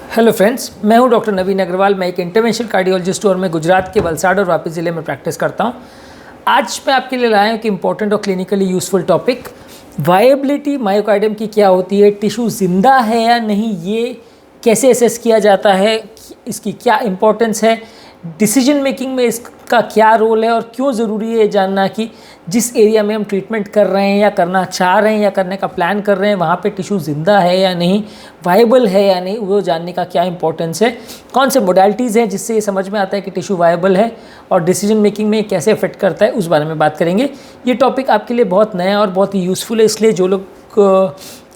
Hello friends, मैं हूं doctor नवीन अग्रवाल। मैं एक इंटरवेंशनल कार्डियोलॉजिस्ट हूं और मैं गुजरात के वलसाड़ और वापी ज़िले में प्रैक्टिस करता हूं। आज मैं आपके लिए लाया हूं कि इंपॉर्टेंट और clinically useful topic viability myocardium की क्या होती है, टिश्यू जिंदा है या नहीं, ये कैसे असेस किया जाता है, इसकी क्या इंपॉर्टेंस है, डिसीजन मेकिंग में इसका क्या रोल है और क्यों ज़रूरी है ये जानना कि जिस एरिया में हम ट्रीटमेंट कर रहे हैं या करना चाह रहे हैं या करने का प्लान कर रहे हैं वहाँ पे टिश्यू ज़िंदा है या नहीं, वायबल है या नहीं, वो जानने का क्या इंपॉर्टेंस है। कौन से मोडालिटीज़ हैं जिससे ये समझ में आता है कि टिश्यू वायबल है और डिसीजन मेकिंग में कैसे अफेक्ट करता है, उस बारे में बात करेंगे। ये टॉपिक आपके लिए बहुत नया और बहुत ही यूज़फुल है, इसलिए जो लोग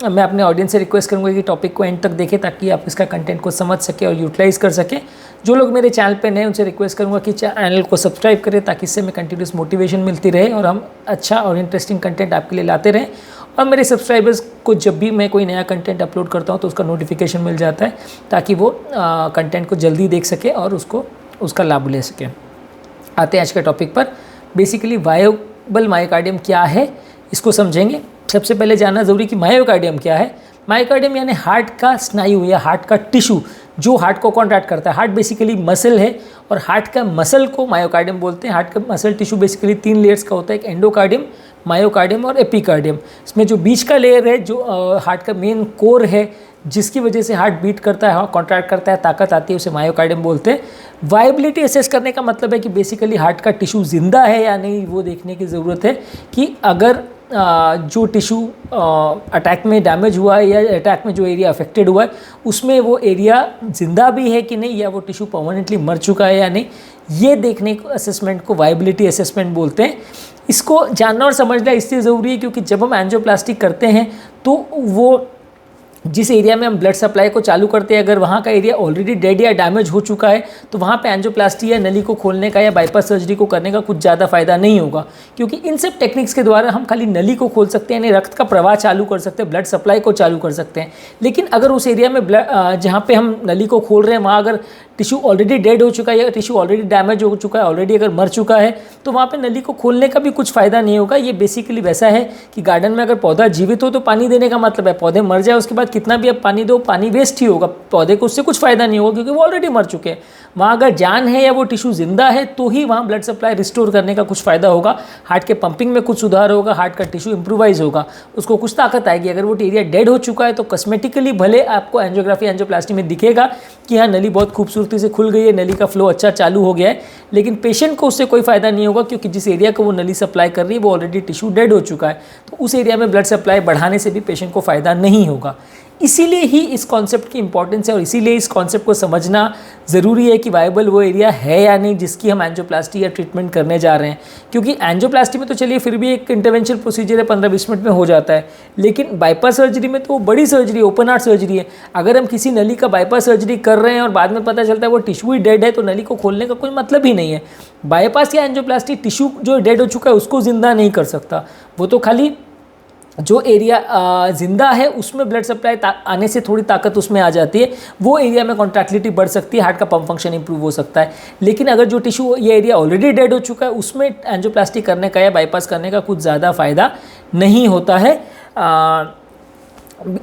मैं अपने ऑडियंस से रिक्वेस्ट करूंगा कि टॉपिक को एंड तक देखें ताकि आप इसका कंटेंट को समझ सकें और यूटिलाइज़ कर सकें। जो लोग मेरे चैनल पे नए उनसे रिक्वेस्ट करूंगा कि चैनल को सब्सक्राइब करें ताकि इससे हमें कंटिन्यूस मोटिवेशन मिलती रहे और हम अच्छा और इंटरेस्टिंग कंटेंट आपके लिए लाते रहें। और मेरे सब्सक्राइबर्स को जब भी मैं कोई नया कंटेंट अपलोड करता हूँ तो उसका नोटिफिकेशन मिल जाता है ताकि वो कंटेंट को जल्दी देख सके और उसका लाभ ले सकें। आते हैं आज के टॉपिक पर। बेसिकली वायबल मायोकार्डियम क्या है, इसको समझेंगे। सबसे पहले जानना ज़रूरी कि मायोकार्डियम क्या है। मायोकार्डियम यानी हार्ट का स्नायु या हार्ट का टिश्यू जो हार्ट को कॉन्ट्रैक्ट करता है। हार्ट बेसिकली मसल है और हार्ट का मसल को मायोकार्डियम बोलते हैं। हार्ट का मसल टिश्यू बेसिकली 3 लेयर्स का होता है, एक एंडोकार्डियम, मायोकार्डियम और एपिकार्डियम। इसमें जो बीच का लेयर है जो हार्ट का मेन कोर है जिसकी वजह से हार्ट बीट करता है, कॉन्ट्रैक्ट करता है, ताकत आती है, उसे मायोकार्डियम बोलते हैं। वायबिलिटी असेस करने का मतलब है कि बेसिकली हार्ट का टिश्यू जिंदा है या नहीं, वो देखने की ज़रूरत है कि अगर जो टिश्यू अटैक में डैमेज हुआ है या अटैक में जो एरिया अफेक्टेड हुआ है उसमें वो एरिया जिंदा भी है कि नहीं, या वो टिश्यू परमानेंटली मर चुका है या नहीं, ये देखने को असेसमेंट को वायबिलिटी असेसमेंट बोलते हैं। इसको जानना और समझना इसलिए ज़रूरी है क्योंकि जब हम एंजियोप्लास्टी करते हैं तो वो जिस एरिया में हम ब्लड सप्लाई को चालू करते हैं, अगर वहाँ का एरिया ऑलरेडी डेड या डैमेज हो चुका है तो वहाँ पे एंजियोप्लास्टी या नली को खोलने का या बाईपास सर्जरी को करने का कुछ ज़्यादा फायदा नहीं होगा, क्योंकि इन सब टेक्निक्स के द्वारा हम खाली नली को खोल सकते हैं, यानी रक्त का प्रवाह चालू कर सकते हैं, ब्लड सप्लाई को चालू कर सकते हैं। लेकिन अगर उस एरिया में जहाँ पे हम नली को खोल रहे हैं वहाँ अगर टिश्यू ऑलरेडी डेड हो चुका है या टिश्यू ऑलरेडी डैमेज हो चुका है, ऑलरेडी अगर मर चुका है, तो वहाँ पे नली को खोलने का भी कुछ फ़ायदा नहीं होगा। ये बेसिकली वैसा है कि गार्डन में अगर पौधा जीवित हो तो पानी देने का मतलब है, पौधे मर जाए उसके बाद कितना भी अब पानी दो, पानी वेस्ट ही होगा, पौधे को उससे कुछ फ़ायदा नहीं होगा क्योंकि वो ऑलरेडी मर चुके हैं। वहाँ अगर जान है या वो टिश्यू जिंदा है तो ही वहाँ ब्लड सप्लाई रिस्टोर करने का कुछ फ़ायदा होगा, हार्ट के पंपिंग में कुछ सुधार होगा, हार्ट का टिश्यू इंप्रूवाइज होगा, उसको कुछ ताकत आएगी। अगर वो एरिया डेड हो चुका है तो कॉस्मेटिकली भले आपको एंजियोग्राफी एंजियोप्लास्टी में दिखेगा कि हाँ नली बहुत खूबसूरती से खुल गई है, नली का फ्लो अच्छा चालू हो गया है, लेकिन पेशेंट को उससे कोई फ़ायदा नहीं होगा क्योंकि जिस एरिया को वो नली सप्लाई कर रही है वो ऑलरेडी टिश्यू डेड हो चुका है, तो उस एरिया में ब्लड सप्लाई बढ़ाने से भी पेशेंट को फ़ायदा नहीं होगा। इसीलिए ही इस कॉन्सेप्ट की इंपॉर्टेंस है और इसीलिए इस कॉन्सेप्ट को समझना ज़रूरी है कि वायबल वो एरिया है या नहीं जिसकी हम एंजियोप्लास्टी या ट्रीटमेंट करने जा रहे हैं। क्योंकि एंजियोप्लास्टी में तो चलिए फिर भी एक इंटरवेंशनल प्रोसीजर है, 15-20 मिनट में हो जाता है, लेकिन बाईपास सर्जरी में तो बड़ी सर्जरी है, ओपन हार्ट सर्जरी है। अगर हम किसी नली का बाईपास सर्जरी कर रहे हैं और बाद में पता चलता है वो टिश्यू ही डेड है तो नली को खोलने का कोई मतलब ही नहीं है। बाईपास या एंजियोप्लास्टी टिश्यू जो डेड हो चुका है उसको जिंदा नहीं कर सकता, वो तो खाली जो एरिया ज़िंदा है उसमें ब्लड सप्लाई आने से थोड़ी ताकत उसमें आ जाती है, वो एरिया में कॉन्ट्रैक्टिलिटी बढ़ सकती है, हार्ट का पंप फंक्शन इंप्रूव हो सकता है। लेकिन अगर जो टिश्यू ये एरिया ऑलरेडी डेड हो चुका है उसमें एंजियोप्लास्टी करने का या बाईपास करने का कुछ ज़्यादा फायदा नहीं होता है।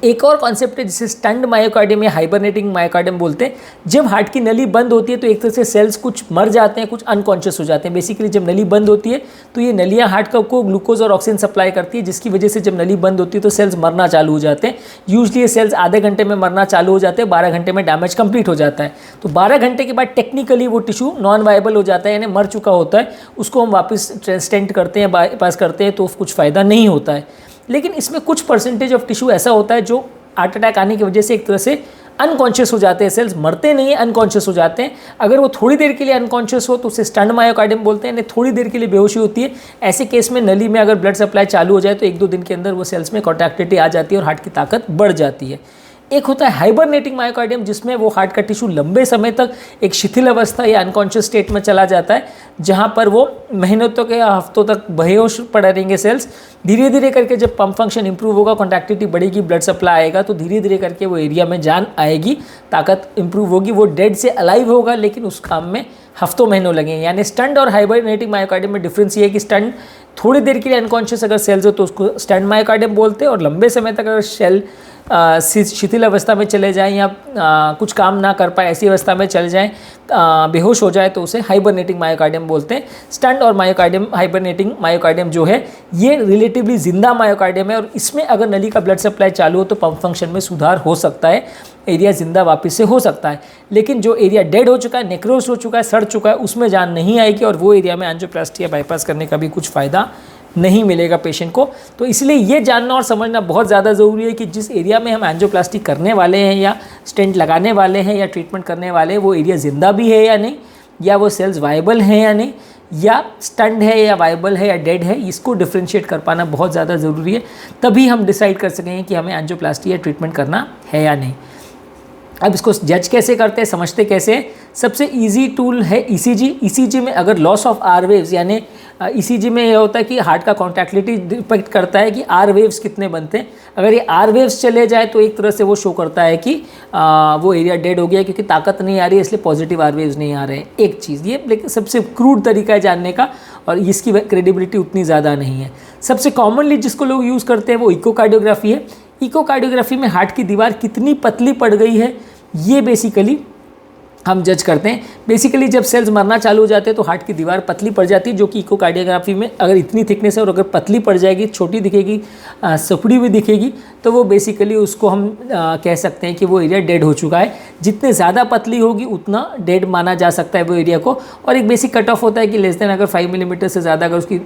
एक और कॉन्सेप्ट है जिसे स्टन्ड मायोकार्डियम या हाइबरनेटिंग मायोकार्डियम बोलते हैं। जब हार्ट की नली बंद होती है तो एक तरह से सेल्स कुछ मर जाते हैं, कुछ अनकॉन्शियस हो जाते हैं। बेसिकली जब नली बंद होती है तो ये नलियाँ हार्ट को ग्लूकोज और ऑक्सीजन सप्लाई करती है, जिसकी वजह से जब नली बंद होती है तो सेल्स मरना चालू हो जाते हैं। यूजली ये सेल्स आधे घंटे में मरना चालू हो जाते हैं, 12 घंटे में डैमेज कंप्लीट हो जाता है। तो 12 घंटे के बाद टेक्निकली वो टिश्यू नॉन वायबल हो जाता है, यानी मर चुका होता है, उसको हम वापस स्टेंट करते हैं, बाईपास करते हैं तो कुछ फ़ायदा नहीं होता है। लेकिन इसमें कुछ परसेंटेज ऑफ टिश्यू ऐसा होता है जो हार्ट अटैक आने की वजह से एक तरह से अनकॉन्शियस हो जाते हैं, सेल्स मरते नहीं है, अनकॉन्शियस हो जाते हैं। अगर वो थोड़ी देर के लिए अनकॉन्शियस हो तो उसे स्टन्ड मायोकार्डियम बोलते हैं, थोड़ी देर के लिए बेहोशी होती है। ऐसे केस में नली में अगर ब्लड सप्लाई चालू हो जाए तो 1-2 दिन के अंदर वो सेल्स में कॉन्ट्रैक्टिलिटी आ जाती है और हार्ट की ताकत बढ़ जाती है। एक होता है हाइबरनेटिंग मायोकार्डियम जिसमें वो हार्ट का टिश्यू लंबे समय तक एक शिथिल अवस्था या अनकॉन्शियस स्टेट में चला जाता है, जहाँ पर वो महीनों तक या हफ्तों तक बेहोश पड़े रहेंगे सेल्स। धीरे धीरे करके जब पंप फंक्शन इंप्रूव होगा, कॉन्ट्रैक्टिलिटी बढ़ेगी, ब्लड सप्लाई आएगा, तो धीरे धीरे करके वो एरिया में जान आएगी, ताकत इंप्रूव होगी, वो डेड से अलाइव होगा, लेकिन उस काम में हफ्तों महीनों लगेंगे। यानी स्टन्ड और हाइबरनेटिंग मायोकार्डियम में डिफरेंस ये है कि स्टन्ड थोड़ी देर के लिए अनकॉन्शियस अगर सेल्स हो तो उसको स्टन्ड मायोकार्डियम बोलते हैं, और लंबे समय तक अगर शिथिल अवस्था में चले जाएं या कुछ काम ना कर पाए ऐसी अवस्था में चले जाएं, बेहोश हो जाए, तो उसे हाइबरनेटिंग मायोकार्डियम बोलते हैं। स्टंट और मायोकार्डियम, हाइबरनेटिंग मायोकार्डियम जो है ये रिलेटिवली जिंदा मायोकार्डियम है और इसमें अगर नली का ब्लड सप्लाई चालू हो तो पंप फंक्शन में सुधार हो सकता है, एरिया जिंदा वापस से हो सकता है। लेकिन जो एरिया डेड हो चुका है, नेक्रोस हो चुका है, सड़ चुका है, उसमें जान नहीं आएगी और वो एरिया में एंजियोप्लास्टी या बाईपास करने का भी कुछ फ़ायदा नहीं मिलेगा पेशेंट को। तो इसलिए ये जानना और समझना बहुत ज़्यादा ज़रूरी है कि जिस एरिया में हम एंजियोप्लास्टी करने वाले हैं या स्टेंट लगाने वाले हैं या ट्रीटमेंट करने वाले हैं वो एरिया ज़िंदा भी है या नहीं, या वो सेल्स वायबल हैं या नहीं, या स्टंट है या वायबल है या डेड है, इसको डिफ्रेंशिएट कर पाना बहुत ज़्यादा ज़रूरी है। तभी हम डिसाइड कर सकेंगे कि हमें एंजियोप्लास्टी या ट्रीटमेंट करना है या नहीं। अब इसको जज कैसे करते हैं, समझते कैसे हैं? सबसे इजी टूल है ईसीजी। ईसीजी में अगर लॉस ऑफ आर वेव्स, यानी ईसीजी में यह होता है कि हार्ट का कॉन्ट्रैक्टिलिटी डिपेक्ट करता है कि आर वेव्स कितने बनते हैं। अगर ये आर वेव्स चले जाए तो एक तरह से वो शो करता है कि वो एरिया डेड हो गया क्योंकि ताकत नहीं आ रही है, इसलिए पॉजिटिव आर वेव्स नहीं आ रहे हैं। एक चीज़ ये, लेकिन सबसे क्रूड तरीका है जानने का और इसकी क्रेडिबिलिटी उतनी ज़्यादा नहीं है। सबसे कॉमनली जिसको लोग यूज़ करते हैं वो इकोकार्डियोग्राफी है। इकोकार्डियोग्राफी में हार्ट की दीवार कितनी पतली पड़ गई है ये बेसिकली हम जज करते हैं। बेसिकली जब सेल्स मरना चालू हो जाते हैं तो हार्ट की दीवार पतली पड़ जाती है, जो कि इकोकार्डियोग्राफी में अगर इतनी थिकनेस है और अगर पतली पड़ जाएगी, छोटी दिखेगी, सिकुड़ी हुई दिखेगी, तो वो बेसिकली उसको हम कह सकते हैं कि वो एरिया डेड हो चुका है। जितने ज़्यादा पतली होगी उतना डेड माना जा सकता है वो एरिया को। और एक बेसिक कट ऑफ होता है कि लेस देन अगर 5 मिलीमीटर से ज़्यादा अगर उसकी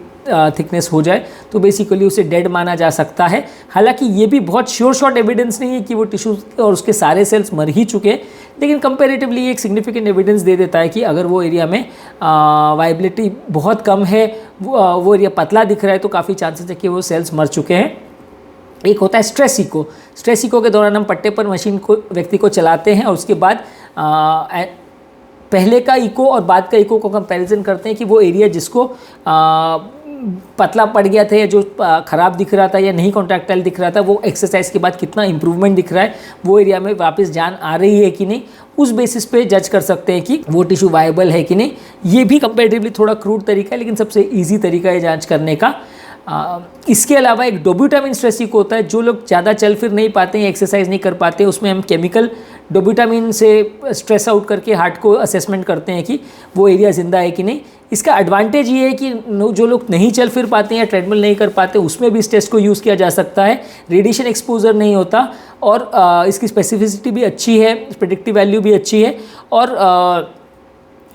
थिकनेस हो जाए तो बेसिकली उसे डेड माना जा सकता है। हालांकि ये भी बहुत श्योर शॉट एविडेंस नहीं है कि वो टिश्यू और उसके सारे सेल्स मर ही चुके हैं, लेकिन कंपैरेटिवली एक सिग्निफिकेंट एविडेंस दे देता है कि अगर वो एरिया में वाइबिलिटी बहुत कम है, वो एरिया पतला दिख रहा है, तो काफ़ी चांसेस है कि वो सेल्स मर चुके हैं। एक होता है स्ट्रेस इको। स्ट्रेस इको के दौरान हम पट्टे पर मशीन को व्यक्ति को चलाते हैं और उसके बाद पहले का इको और बाद का इको को कंपैरिजन करते हैं कि वो एरिया जिसको पतला पड़ गया था या जो ख़राब दिख रहा था या नहीं कॉन्ट्रैक्टाइल दिख रहा था, वो एक्सरसाइज के बाद कितना इंप्रूवमेंट दिख रहा है, वो एरिया में वापस जान आ रही है कि नहीं, उस बेसिस पे जज कर सकते हैं कि वो टिश्यू वायबल है कि नहीं। ये भी कंपैरेटिवली थोड़ा क्रूड तरीका है, लेकिन सबसे ईजी तरीका है जांच करने का। इसके अलावा एक डोब्यूटामिन स्ट्रेस इको होता है। जो लोग ज़्यादा चल फिर नहीं पाते हैं, एक्सरसाइज नहीं कर पाते, उसमें हम केमिकल डोब्यूटामिन से स्ट्रेस आउट करके हार्ट को असेसमेंट करते हैं कि वो एरिया ज़िंदा है कि नहीं। इसका एडवांटेज ये है कि जो लोग नहीं चल फिर पाते हैं या ट्रेडमिल नहीं कर पाते, उसमें भी इस टेस्ट को यूज़ किया जा सकता है। रेडिएशन एक्सपोजर नहीं होता और इसकी स्पेसिफिसिटी भी अच्छी है, प्रेडिक्टिव वैल्यू भी अच्छी है और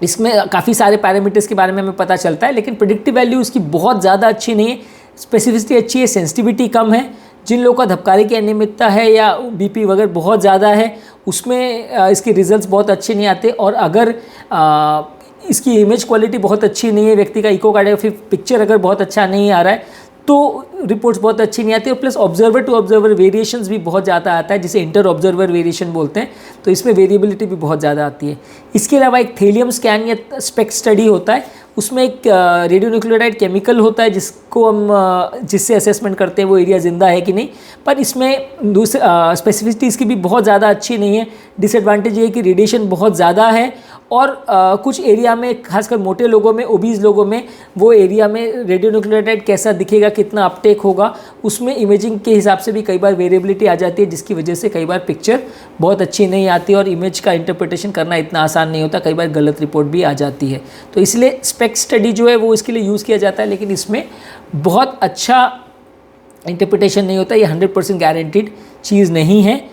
इसमें काफ़ी सारे पैरामीटर्स के बारे में हमें पता चलता है, लेकिन प्रेडिक्टिव वैल्यू इसकी बहुत ज़्यादा अच्छी नहीं है। स्पेसिफिसिटी अच्छी है, सेंसिटिविटी कम है। जिन लोगों का धबकारे की अनियमितता है या बीपी वगैरह बहुत ज़्यादा है, उसमें इसके रिजल्ट्स बहुत अच्छे नहीं आते। और अगर इसकी इमेज क्वालिटी बहुत अच्छी नहीं है, व्यक्ति का इकोकार्डियोग्राफी पिक्चर अगर बहुत अच्छा नहीं आ रहा है, तो रिपोर्ट्स बहुत अच्छी नहीं आती। और plus observer to observer variations भी बहुत ज़्यादा आता है, जिसे इंटर ऑब्जर्वर वेरिएशन बोलते हैं, तो इसमें वेरिएबिलिटी भी बहुत ज़्यादा आती है। इसके अलावा एक थेलियम स्कैन या स्पेक्ट स्टडी होता है, उसमें एक रेडियोन्यूक्लियोटाइड केमिकल होता है जिसको हम जिससे असेसमेंट करते हैं वो एरिया ज़िंदा है कि नहीं। पर इसमें दूसरे स्पेसिफिसिटी इसकी भी बहुत ज़्यादा अच्छी नहीं है। डिसएडवांटेज ये है कि रेडिएशन बहुत ज़्यादा है और कुछ एरिया में, खासकर मोटे लोगों में, ओबीज लोगों में, वो एरिया में रेडियोन्यूक्लियोटाइड कैसा दिखेगा, कितना अपटेक होगा, उसमें इमेजिंग के हिसाब से भी कई बार वेरिएबिलिटी आ जाती है, जिसकी वजह से कई बार पिक्चर बहुत अच्छी नहीं आती और इमेज का इंटरप्रिटेशन करना इतना आसान नहीं होता, कई बार गलत रिपोर्ट भी आ जाती है। तो इसलिए स्पेक्ट स्टडी जो है वो इसके लिए यूज़ किया जाता है, लेकिन इसमें बहुत अच्छा इंटरप्रिटेशन नहीं होता, ये 100% गारंटीड चीज़ नहीं है।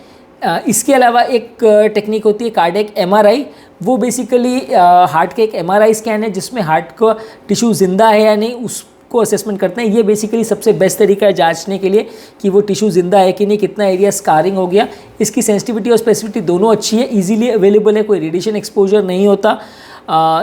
इसके अलावा एक टेक्निक होती है कार्डियक एमआरआई। वो बेसिकली हार्ट के एक एमआरआई स्कैन है जिसमें हार्ट का टिश्यू ज़िंदा है या नहीं उसको असेसमेंट करते हैं। ये बेसिकली सबसे बेस्ट तरीका है जांचने के लिए कि वो टिश्यू ज़िंदा है कि नहीं, कितना एरिया स्कारिंग हो गया। इसकी सेंसिटिविटी और स्पेसिफिसिटी दोनों अच्छी है, इजीली अवेलेबल है, कोई रेडिएशन एक्सपोजर नहीं होता।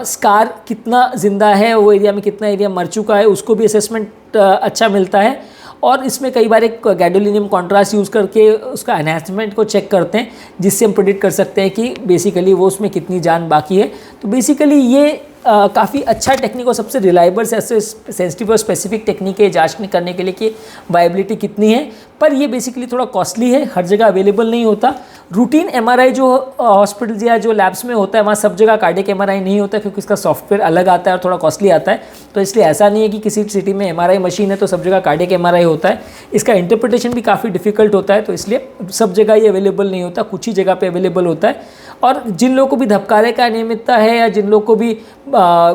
स्कार कितना ज़िंदा है, वो एरिया में कितना एरिया मर चुका है, उसको भी असेसमेंट अच्छा मिलता है। और इसमें कई बार एक गैडोलिनियम कॉन्ट्रास्ट यूज़ करके उसका एनहांसमेंट को चेक करते हैं, जिससे हम प्रेडिक्ट कर सकते हैं कि बेसिकली वो उसमें कितनी जान बाकी है। तो बेसिकली ये काफ़ी अच्छा टेक्निक और सबसे रिलायबल से सेंसिटिव और स्पेसिफिक टेक्निक है जांच करने के लिए कि वायबिलिटी कितनी है, पर ये बेसिकली थोड़ा कॉस्टली है, हर जगह अवेलेबल नहीं होता। रूटीन एमआरआई जो हॉस्पिटल्स या जो लैब्स में होता है वहाँ सब जगह कार्डियक एमआरआई नहीं होता, क्योंकि इसका सॉफ्टवेयर अलग आता है और थोड़ा कॉस्टली आता है। तो इसलिए ऐसा नहीं है कि किसी सिटी में एमआरआई मशीन है तो सब जगह कार्डियक एमआरआई होता है। इसका इंटरप्रिटेशन भी काफ़ी डिफिकल्ट होता है, तो इसलिए सब जगह ये अवेलेबल नहीं होता, कुछ ही जगह पे अवेलेबल होता है। और जिन लोगों को भी धबकारे का अनियमितता है या जिन लोगों को भी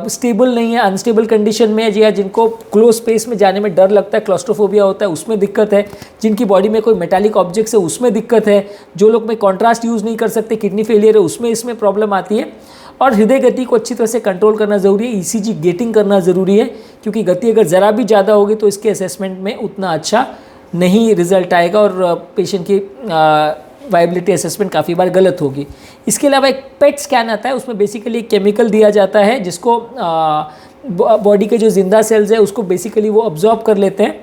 स्टेबल नहीं है, अनस्टेबल कंडीशन में है, या जिनको क्लोज स्पेस में जाने में डर लगता है, क्लॉस्ट्रोफोबिया होता है, उसमें दिक्कत है, जिनकी बॉडी में कोई मेटालिक ऑब्जेक्ट्स है उसमें दिक्कत है, जो लोग में कॉन्ट्रास्ट यूज़ नहीं कर सकते, किडनी फेलियर है उसमें इसमें प्रॉब्लम आती है। और हृदय गति को अच्छी तरह से कंट्रोल करना ज़रूरी है, ईसीजी गेटिंग करना ज़रूरी है, क्योंकि गति अगर ज़रा भी ज़्यादा होगी तो इसके असेसमेंट में उतना अच्छा नहीं रिजल्ट आएगा और पेशेंट की वायबिलिटी असेसमेंट काफ़ी बार गलत होगी। इसके अलावा एक पेट स्कैन आता है, उसमें बेसिकली एक केमिकल दिया जाता है जिसको बॉडी के जो जिंदा सेल्स है उसको बेसिकली वो अब्जॉर्ब कर लेते हैं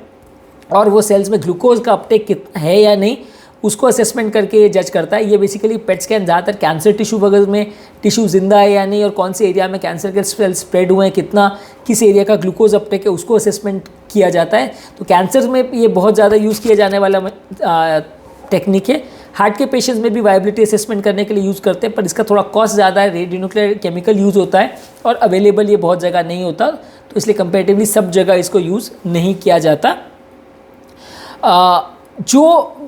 और वो सेल्स में ग्लूकोज का अपटेक है या नहीं उसको असेसमेंट करके जज करता है। ये बेसिकली पेट स्कैन ज़्यादातर कैंसर टिश्यू वगैरह में टिश्यू जिंदा है या नहीं और कौन से एरिया में कैंसर के सेल्स स्प्रेड हुए हैं, कितना किस एरिया का ग्लूकोज अपटेक है उसको असेसमेंट किया जाता है। तो कैंसर में ये बहुत ज़्यादा यूज़ किया जाने वाला टेक्निक है। हार्ट के पेशेंट्स में भी वायबिलिटी असेसमेंट करने के लिए यूज़ करते हैं, पर इसका थोड़ा कॉस्ट ज़्यादा है, रेडियोन्यूक्लियर केमिकल यूज़ होता है और अवेलेबल ये बहुत जगह नहीं होता, तो इसलिए कंपैरेटिवली सब जगह इसको यूज़ नहीं किया जाता। जो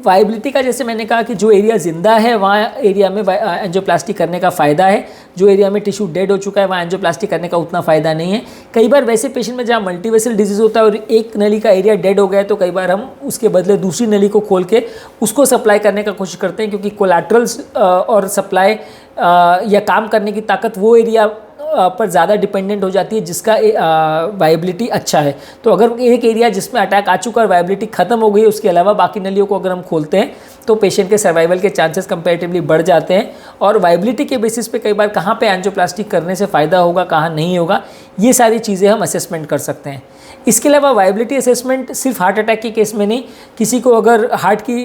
वायबिलिटी का, जैसे मैंने कहा कि जो एरिया ज़िंदा है वहाँ एरिया में एंजियोप्लास्टी करने का फ़ायदा है, जो एरिया में टिश्यू डेड हो चुका है वहाँ एंजियोप्लास्टी करने का उतना फ़ायदा नहीं है। कई बार वैसे पेशेंट में जहाँ मल्टीवेसल डिजीज़ होता है और एक नली का एरिया डेड हो गया है तो कई बार हम उसके बदले दूसरी नली को खोल के उसको सप्लाई करने का कोशिश करते हैं, क्योंकि कोलैटरल्स और सप्लाई या काम करने की ताकत वो एरिया पर ज़्यादा डिपेंडेंट हो जाती है जिसका वायबिलिटी अच्छा है। तो अगर एक एरिया जिसमें अटैक आ चुका और वायबिलिटी ख़त्म हो गई है उसके अलावा बाकी नलियों को अगर हम खोलते हैं तो पेशेंट के सर्वाइवल के चांसेस कंपैरेटिवली बढ़ जाते हैं। और वायबिलिटी के बेसिस पे कई बार कहाँ पे एंजियोप्लास्टी करने से फ़ायदा होगा, कहाँ नहीं होगा, ये सारी चीज़ें हम असेसमेंट कर सकते हैं। इसके अलावा वायबिलिटी असेसमेंट सिर्फ हार्ट अटैक के केस में नहीं, किसी को अगर हार्ट की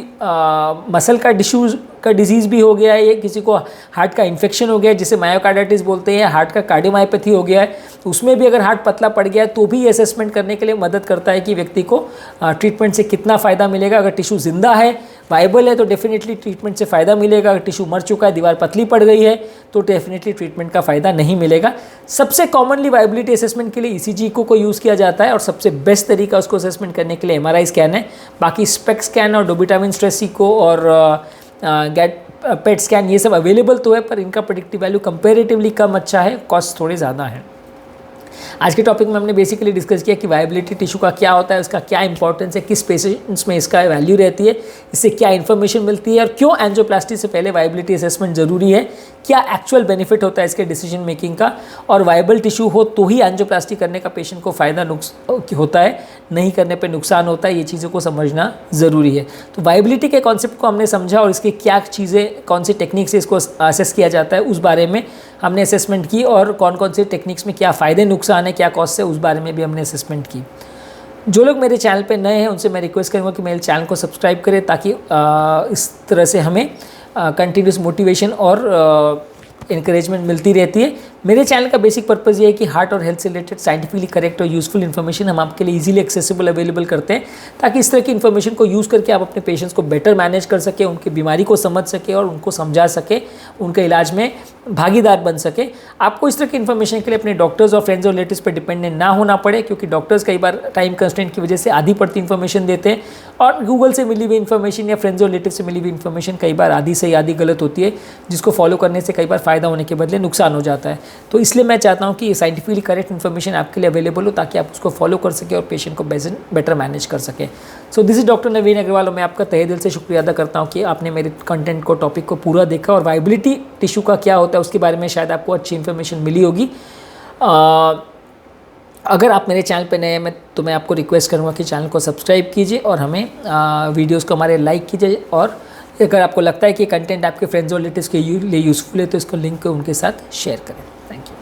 मसल का डिश्यूज़ का डिजीज़ भी हो गया है, या किसी को हार्ट का इन्फेक्शन हो गया है जिसे मायोकार्डाइटिस बोलते हैं, हार्ट का कार्डियोमायोपैथी हो गया है, तो उसमें भी अगर हार्ट पतला पड़ गया है तो भी असेसमेंट करने के लिए मदद करता है कि व्यक्ति को ट्रीटमेंट से कितना फ़ायदा मिलेगा। अगर टिश्यू जिंदा है, वाइबल है, तो डेफिनेटली ट्रीटमेंट से फ़ायदा मिलेगा। अगर टिश्यू मर चुका है, दीवार पतली पड़ गई है, तो डेफिनेटली ट्रीटमेंट का फ़ायदा नहीं मिलेगा। सबसे कॉमनली वायबिलिटी असेसमेंट के लिए ईसीजी को यूज़ किया जाता है और सबसे बेस्ट तरीका उसको असेसमेंट करने के लिए एमआरआई स्कैन है। बाकी स्पेक स्कैन और डोबिटामिन स्ट्रेस इको और पेट स्कैन ये सब अवेलेबल तो है, पर इनका प्रेडिक्टिव वैल्यू कंपैरेटिवली कम अच्छा है, कॉस्ट थोड़े ज़्यादा है। आज के टॉपिक में हमने बेसिकली डिस्कस किया कि वायबिलिटी टिश्यू का क्या होता है, उसका क्या इंपॉर्टेंस है, किस पेशेंट्स में इसका वैल्यू रहती है, इससे क्या इन्फॉर्मेशन मिलती है और क्यों एंजियोप्लास्टी से पहले वायबिलिटी असेसमेंट ज़रूरी है, क्या एक्चुअल बेनिफिट होता है इसके डिसीजन मेकिंग का, और वायबल टिश्यू हो तो ही एंजियोप्लास्टी करने का पेशेंट को फ़ायदा होता है, नहीं करने पे नुकसान होता है, ये चीज़ों को समझना ज़रूरी है। तो वायबिलिटी के कॉन्सेप्ट को हमने समझा और इसके क्या चीज़ें, कौन सी टेक्निक से इसको असेस किया जाता है उस बारे में हमने असेसमेंट की, और कौन कौन से टेक्निक्स में क्या फ़ायदे नुकसान है, क्या कॉस्ट है, उस बारे में भी हमने असेसमेंट की। जो लोग मेरे चैनल पे नए हैं उनसे मैं रिक्वेस्ट करूँगा कि मेरे चैनल को सब्सक्राइब करें, ताकि इस तरह से हमें कंटिन्यूस मोटिवेशन और इंकरेजमेंट मिलती रहती है। मेरे चैनल का बेसिक पर्पज़ ये है कि हार्ट और हेल्थ से रिलेटेड साइंटिफिकली करेक्ट और यूज़फुल इन्फॉर्मेशन हम आपके लिए इजीली एक्सेसिबल अवेलेबल करते हैं, ताकि इस तरह की इन्फॉर्मेशन को यूज़ करके आप अपने पेशेंट्स को बेटर मैनेज कर सके, उनकी बीमारी को समझ सके और उनको समझा सके, उनके इलाज में भागीदार बन सके। आपको इस तरह की इन्फॉर्मेशन के लिए अपने डॉक्टर्स और फ्रेंड्स और रिलेटिव्स पर डिपेंडेंट ना होना पड़े, क्योंकि डॉक्टर्स कई बार टाइम कंस्ट्रेंट की वजह से आधी पड़ती इन्फॉर्मेशन देते हैं और गूगल से मिली हुई इन्फॉर्मेशन या फ्रेंड्स और रिलेटिव से मिली हुई इन्फॉर्मेशन कई बार आधी सही आधी गलत होती है, जिसको फॉलो करने से कई बार फ़ायदा होने के बदले नुकसान हो जाता है। तो इसलिए मैं चाहता हूँ कि ये साइंटिफिकली करेक्ट इन्फॉर्मेशन आपके लिए अवेलेबल हो, ताकि आप उसको फॉलो कर सके और पेशेंट को बेटर मैनेज कर सके। सो दिस इज डॉक्टर नवीन अग्रवाल, और मैं आपका तहे दिल से शुक्रिया अदा करता हूँ कि आपने मेरे कंटेंट को, टॉपिक को पूरा देखा और वायबिलिटी टिश्यू का क्या होता है उसके बारे में शायद आपको अच्छी इन्फॉर्मेशन मिली होगी। अगर आप मेरे चैनल पे नए हैं तो मैं आपको रिक्वेस्ट करूँगा कि चैनल को सब्सक्राइब कीजिए और हमें वीडियोज़ को हमारे लाइक कीजिए, और अगर आपको लगता है कि कंटेंट आपके फ्रेंड्स और रिलेटिव्स के लिए यूज़फुल है तो इसको लिंक को उनके साथ शेयर करें। Thank you.